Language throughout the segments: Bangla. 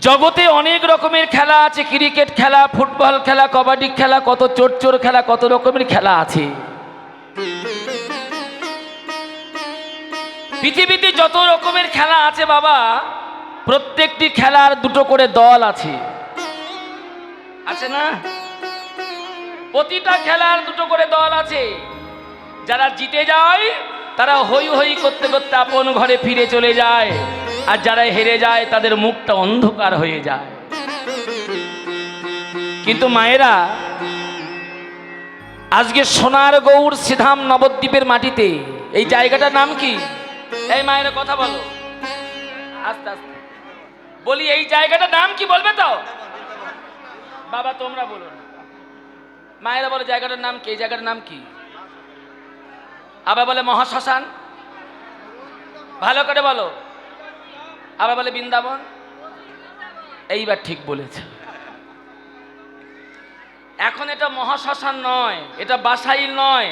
জগতে অনেক রকমের খেলা আছে, ক্রিকেট খেলা, ফুটবল খেলা, কবাডি খেলা, কত চোর খেলা, কত রকমের খেলা আছে। পৃথিবীতে যত রকমের খেলা আছে বাবা, প্রত্যেকটি খেলার দুটো করে দল আছে, আছে না? প্রতিটা খেলার দুটো করে দল আছে। যারা জিতে যায় তারা হই হই করতে করতে আপন ঘরে ফিরে চলে যায়, আর যারা হেরে যায় তাদের মুখটা অন্ধকার হয়ে যায়। কিন্তু মায়েরা, আজকে সোনার গৌর শ্রীধাম নবদ্বীপের মাটিতে এই জায়গাটার নাম কি? এই মায়েরা কথা বলো, আস্তে আস্তে বলি, এই জায়গাটার নাম কি বলবে তো? বাবা তোমরা বলো, মায়েরা বলে জায়গাটার নাম কি? এই জায়গাটার নাম কি? আবার বলে মহাশ্মশান, ভালো করে বলো। আবার বলে বৃন্দাবন। এইবার ঠিক বলেছে। এখন এটা মহাশ্মশান নয়, এটা বাসাইল নয়।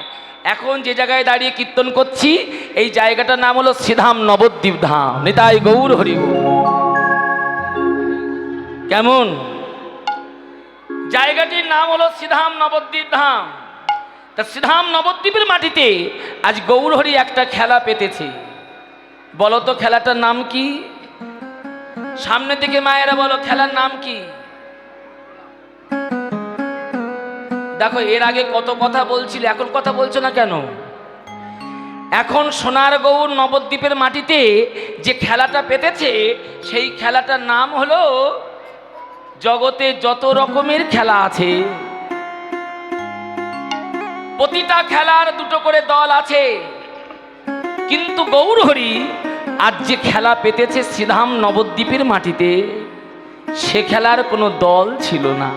এখন যে জায়গায় দাঁড়িয়ে কীর্তন করছি এই জায়গাটার নাম হলো শ্রীধাম নবদ্বীপ ধাম। নিতাই গৌর হরি। কেমন? জায়গাটির নাম হলো শ্রীধাম নবদ্বীপ ধাম। তা শ্রীধাম নবদ্বীপের মাটিতে আজ গৌরহরি একটা খেলা পেতেছে। বলো তো খেলাটার নাম কি? সামনে থেকে মায়েরা বলো, খেলার নাম কি? দেখো, এর আগে কত কথা বলছিল, এখন কথা বলছো না কেন? এখন সোনার গৌর নবদ্বীপের মাটিতে যে খেলাটা পেতেছে সেই খেলাটার নাম হলো, জগতে যত রকমের খেলা আছে প্রতিটা খেলার দুটো করে দল আছে। কিন্তু গৌরহরি আজ যে খেলা পেতেছে শ্রীধাম নবদ্বীপের মাটিতে, সে খেলার কোনো দল ছিল না।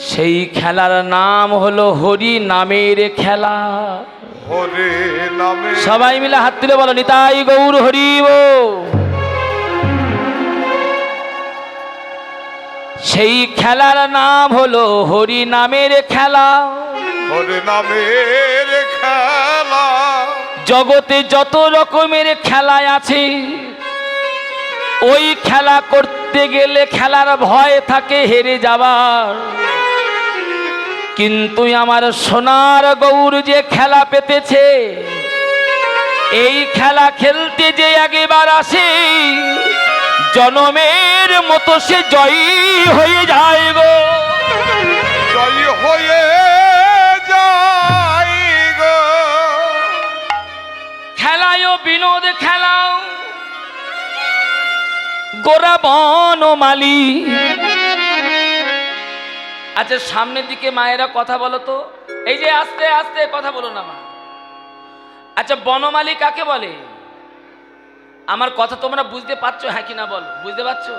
সেই খেলার নাম হলো হরি নামের খেলা। সবাই মিলে হাত তুলে বলো, নিতাই গৌর হরি বল। সেই খেলার নাম হলো হরি নামের খেলা। হরি নামের খেলা। জগতে যত রকমের খেলা আছে, ওই খেলা করতে গেলে খেলার ভয় থাকে হেরে যাবার। কিন্তু আমার সোনার গৌর যে খেলা পেতেছে, এই খেলা খেলতে যে একবার আসে, জনমের মতো সে জয়ী হয়ে যায় গো। জয়ী হয়ে যায় গো। খেলায় বিনোদ খেলাও গোরা বনমালী। আচ্ছা, সামনের দিকে মায়েরা কথা বলো তো। এই যে আস্তে আস্তে কথা বলো না মা। আচ্ছা, বনমালী কাকে বলে? আমার কথা তোমরা বুঝতে পারছো? হ্যাঁ কি না বলো, বুঝতে পারছো?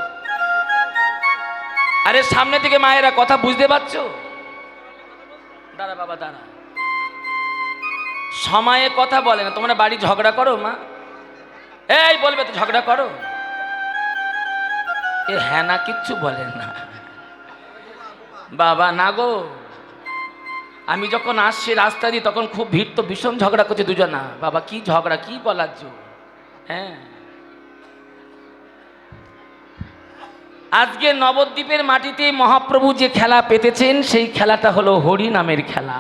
আরে সামনে থেকে মায়েরা কথা বুঝতে পারছো? দাঁড়া বাবা দাঁড়া, সময়ে কথা বলে না। তোমরা বাড়ি ঝগড়া করো মা? এই বলবে তো ঝগড়া করো? এ হ্যাঁ না কিচ্ছু বলে না বাবা। না গো, আমি যখন আসছি রাস্তা দিয়ে তখন খুব ভিড়, তো ভীষণ ঝগড়া করছে দুজনা। বাবা কি ঝগড়া, কি বলার জন্য? হ্যাঁ, আজকে নবদ্বীপের মাটিতে মহাপ্রভু যে খেলা পেতেছেন সেই খেলাটা হলো হরি নামের খেলা।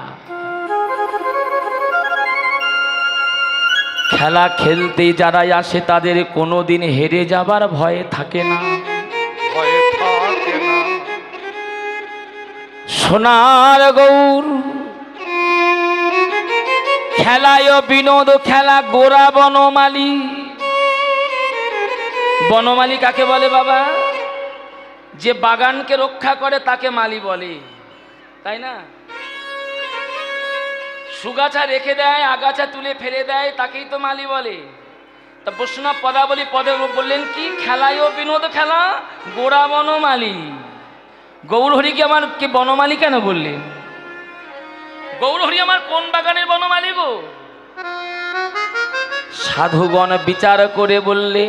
খেলা খেলতে যারা আসে তাদের কোনোদিন হেরে যাবার ভয়ে থাকে না। সোনার গৌর খেলায় বিনোদ খেলা গোরা বনমালী। বনমালী কাকে বলে বাবা? যে বাগানকে রক্ষা করে তাকে মালি বলে, তাই না? সুগাছা রেখে দেয়, আগাছা তুলে ফেলে দেয়, তাকেই তো মালি বলে। তা বৈষ্ণব পদাবলী পদে বললেন কি? খেলায় বিনোদ খেলা গোরা বনমালী। গৌরহরি কি আমার কি বনমালী কেন বললেন? গৌরহরি আমার কোন বাগানের বনমালী গো? সাধুগণ বিচার করে বললে,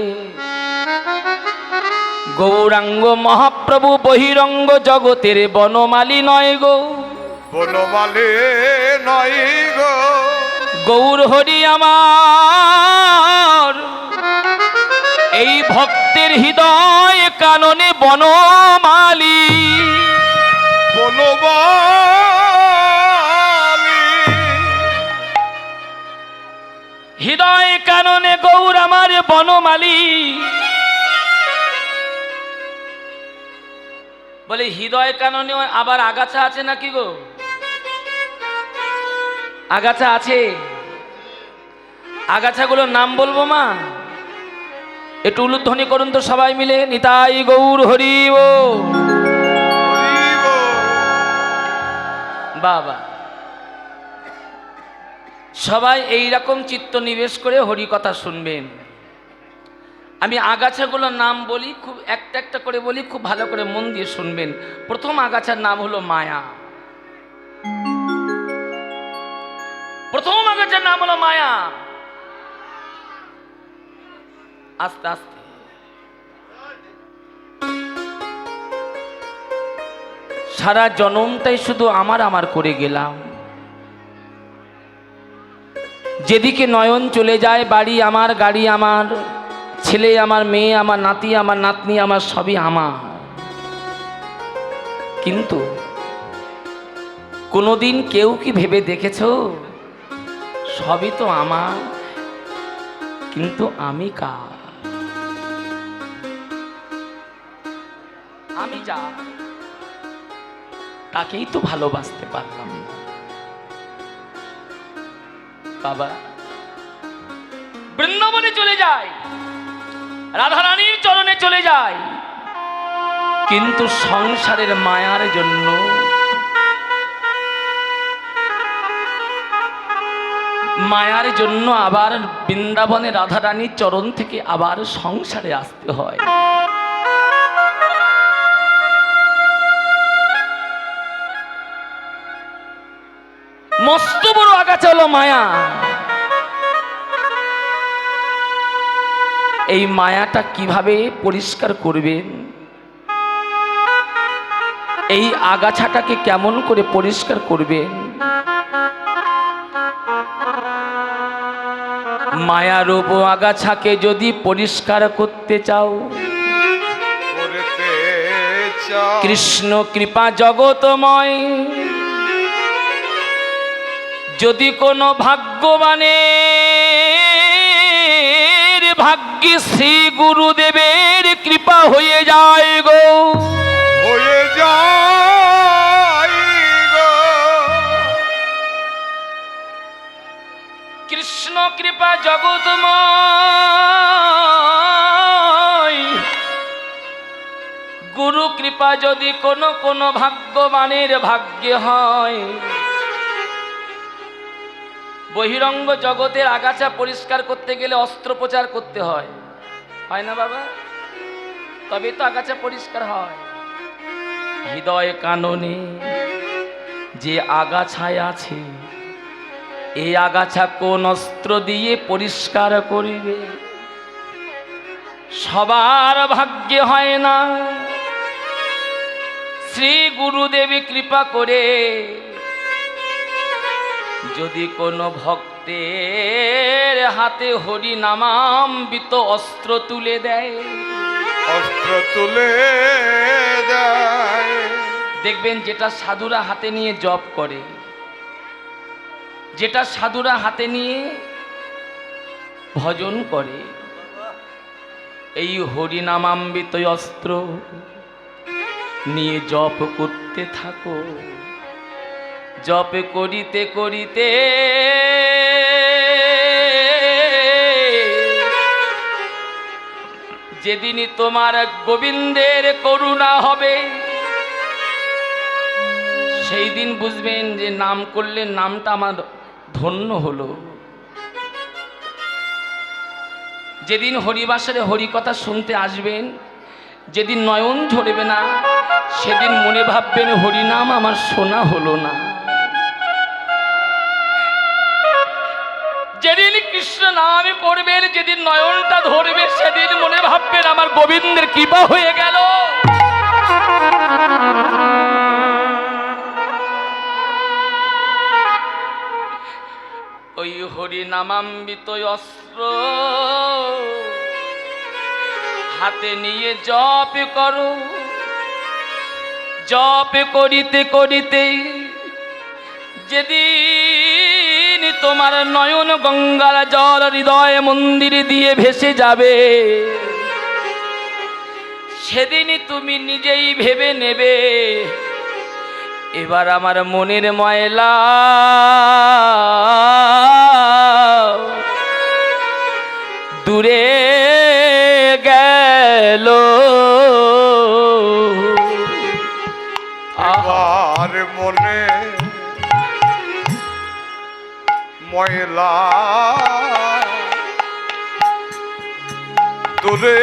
গৌরাঙ্গ মহাপ্রভু বহিরঙ্গ জগতের বনমালী নয় গো। বনমালী নয় গো। গৌরহরি আমার এই ভক্তের হৃদয় কাননে বনমালী, বনমালী, হৃদয় কাননে গৌর আমার বনমালী। বলে হৃদয় কাননে আবার আগাছা আছে নাকি গো? আগাছা আছে? আগাছাগুলোর নাম বলবো মা? একটু উলুধ্বনি করুন তো সবাই মিলে, নিতাই গৌর হরি বল। বাবা, সবাই এই রকম চিত্ত নিবেশ করে হরি কথা শুনবেন। আমি আগাছাগুলোর নাম বলি, খুব একটা একটা করে বলি, খুব ভালো করে মন দিয়ে শুনবেন। প্রথম আগাছার নাম হলো মায়া। প্রথম আগাছার নাম হলো মায়া। আস্তে আস্তে সারা জনমটাই শুধু আমার আমার করে গেলাম। যেদিকে নয়ন চলে যায়, বাড়ি আমার, গাড়ি আমার, ছেলে আমার, মেয়ে আমার, নাতি আমার, নাতনি আমার, সবই আমার। কিন্তু কোনোদিন কেউ কি ভেবে দেখেছো সবই তো আমার, কিন্তু আমি কার? আমি যা, তাকেই তো ভালোবাসতে পারলাম না। বাবা বৃন্দাবনে চলে যায়, রাধারানীর চরণে চলে যায়, কিন্তু সংসারের মায়ার জন্য আবার বৃন্দাবনে রাধারানীর চরণ থেকে আবার সংসারে আসতে হয়। মস্ত বড় আগাছা হলো মায়া। এই মায়াটা কিভাবে পরিষ্কার করবেন? এই আগাছাটাকে কেমন করে পরিষ্কার করবেন? মায়ারূপ আগাছাকে যদি পরিষ্কার করতে চাও, কৃষ্ণ কৃপা জগতময়, যদি কোনো ভাগ্যবানের ভাগ্যে শ্রী গুরুদেবের কৃপা হয়ে যায় গো, হয়ে যায় গো, কৃষ্ণ কৃপা জগতময়, গুরু কৃপা যদি কোনো ভাগ্যবানের ভাগ্যে হয়, বহিরঙ্গ জগতের আগাছা পরিষ্কার করতে গেলে অস্ত্রোপচার করতে হয়, হয় না বাবা? তবে তো আগাছা পরিষ্কার হয়। হৃদয় কাননে যে আগাছায় আছে, এই আগাছা কোন অস্ত্র দিয়ে পরিষ্কার করিবে? সবার ভাগ্যে হয় না। শ্রী গুরুদেবী কৃপা করে যদি কোনো ভক্তের হাতে হরি নামামৃত অস্ত্র তুলে দেয়, অস্ত্র তুলে দেয়, দেখবেন যেটা সাধুরা হাতে নিয়ে জপ করে, যেটা সাধুরা হাতে নিয়ে ভজন করে, এই হরি নামামৃত অস্ত্র নিয়ে জপ করতে থাকো। জপ করিতে করিতে যেদিনই তোমার গোবিন্দের করুণা হবে, সেই দিন বুঝবেন যে নাম করলে নামটা আমার ধন্য হলো। যেদিন হরিবাসরে হরি কথা শুনতে আসবেন, যেদিন নয়ন ঝরবে না, সেদিন মনে ভাববেন হরিনাম আমার শোনা হলো না। যেদিন কৃষ্ণ নাম করবেন, যেদিন নয়নটা ধরবে, সেদিন মনে ভাববেন আমার গোবিন্দের কৃপা হয়ে গেল। ওই হরি নামামৃত অস্ত্র হাতে নিয়ে জপ করো। জপ করিতে করিতে যেদিন তোমার নয়ন গঙ্গার জল হৃদয় মন্দির দিয়ে ভেসে যাবে, সেদিনই তুমি নিজেই ভেবে নেবে এবার আমার মনের ময়লা দূরে গেল। আর মনে ময়লা দূরে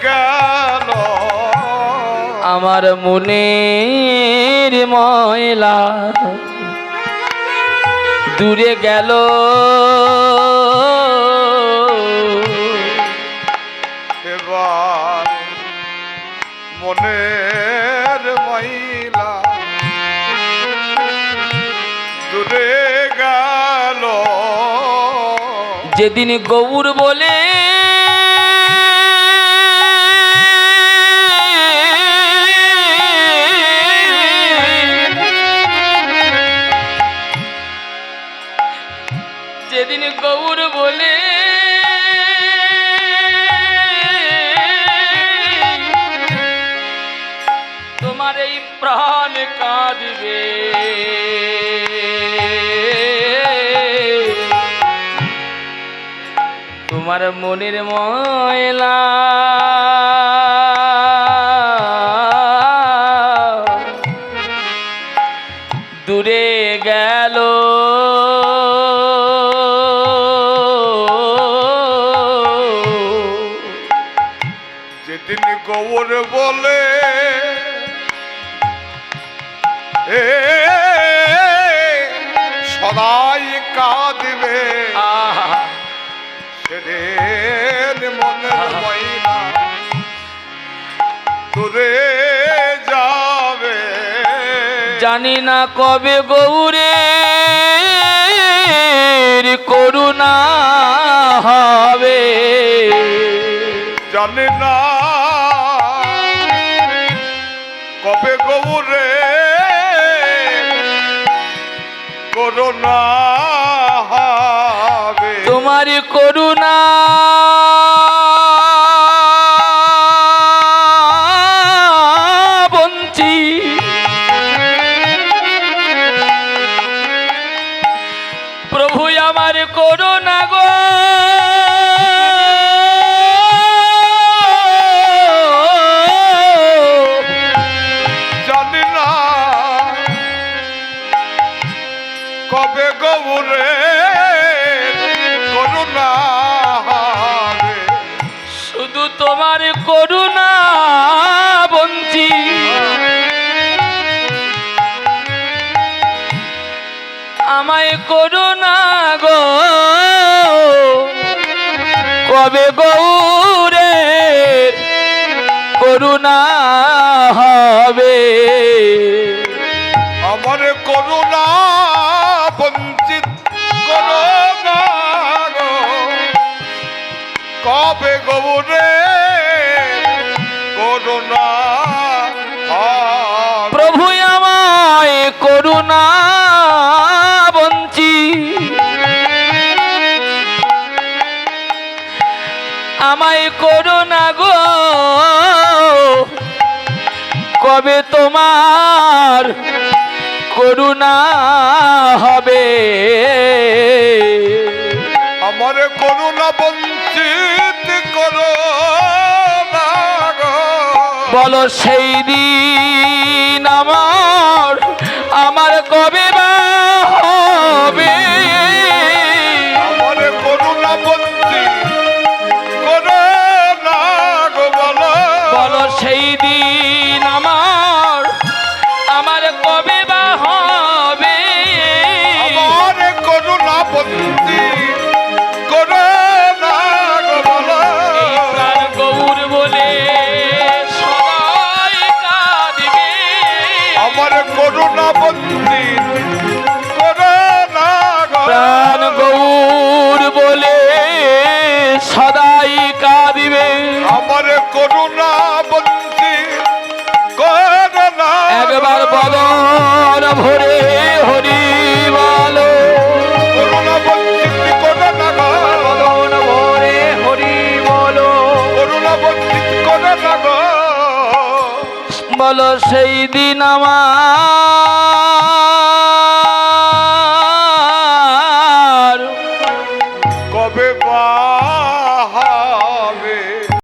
গেল, আমার মনের ময়লা দূরে গেল। এবার মনের ময়লা দূরে গেল, যেদিন গৌর বলে যেদিন গৌর বলে তোমার এই প্রাণ কাঁদবে, তোমার মনের ময়লা দূরে গেল। যেদিন গৌর বলে এ সদাই কাঁদবে, সেদিন মনের ময়লা দূরে যাবে। জানি না কবে গৌরের করুণা হবে, জানি না কবে গৌরে করুণা হবে। তোমার করুণা বঞ্চি প্রভু আমার করুণা গো, জানি না কবে গৌরে করুণা হবে। শুধু তোমার করুণা বঞ্চি আমায় করুণা গো, কবে গৌরের করুণা হবে। আমার করুণা বঞ্চিত করুণা গো, কবে গৌরে করুণা হবে। প্রভু আমায় করুণা বঞ্চি আমায় করুণা গো, কবে তোমার করুণা হবে। আমার করুণা বঞ্চিত করুণা গো, বলো সেই দিন আমার কবে বা হবে। আমার করুণা বঞ্চিত করুণা গো, বলো সেই দিন আমার কবে বা হবে। আমার করুণা বঞ্চিত করুণা গো, এই প্রাণ গৌর বলে সবাই কাঁদবে। আমার করুণা বঞ্চিত করুণা গো, প্রাণ গৌর বলে সদাই কাঁদিবে। আমার বদন ভরে হরি বলো করুণা বঞ্চিত করে না গো বদন ভরে হরি বলো করুণা বঞ্চিত করে না গো বলো সেই দিন আমার